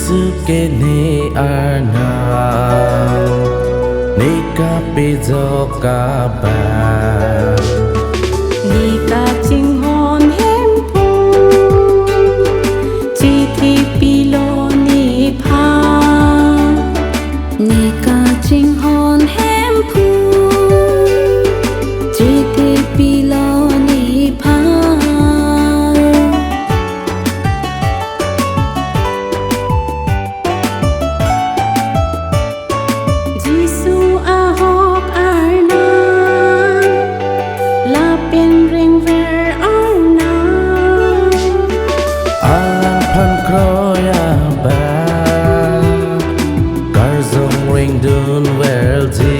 Jisu ke ne Arnam ne ka pe jo ka ba ni ka ching hon hem phu chi thi pi lo ni pha ni ka ching hon hem phu chi thi pi lo ni pha Jisu a hok Arnam la pen ring ver Arnam alang phan kroya ba kar zong ring dun wel ji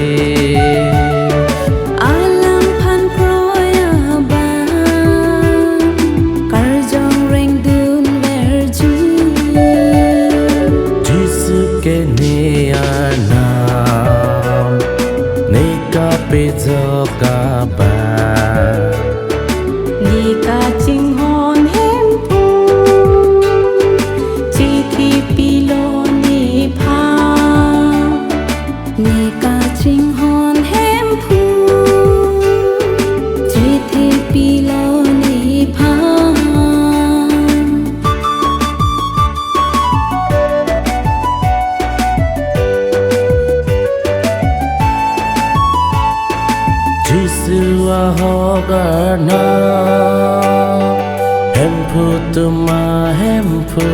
alang phan kroya ba kar jong ring dun ver ji Jisu ke ne Arnam ne ka pe jo ka ba ni ka ching hon hem phu chi thi pi lo ni pha ni ka ching hon hem phu chi thi pi lo ni pha Jisu a hok Arnam hem phu tu ma hem phu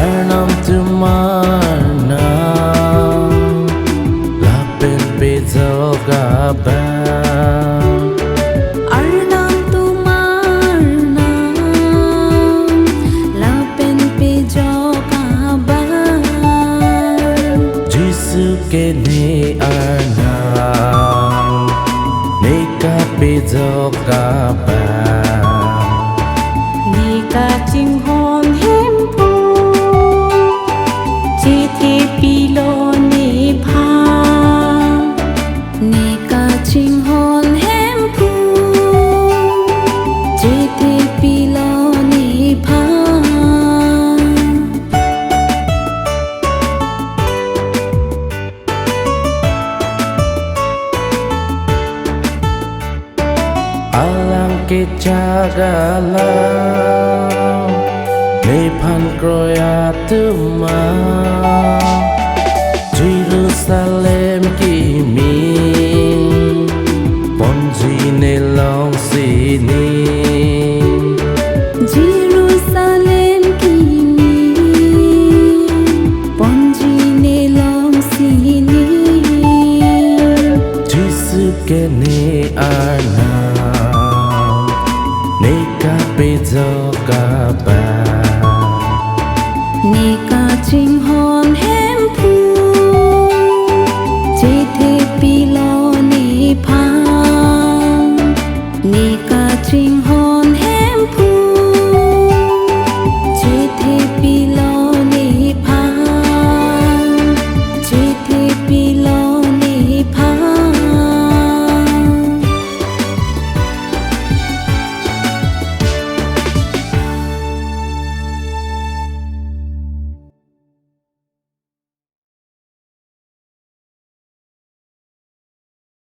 Arnam tu ma Arnam la pen pe jo ka ba Arnam tu Arnam la pen pe jo ka ba Jisu ke ne Arnam ne ka pe jo ka ba ni ka ching hon hem phu chi thi pi lo ni pha ni ka ching hon hem phu chi thi pi lo ni pha alang ke chagala ne phan kroya tu ma Jerusalem ki mi bonji ne long si ni Jerusalem ki mi ponji ne long si ni Jisu ke ne Arnam ne ka pe jo ka ba ni ka ching hon hem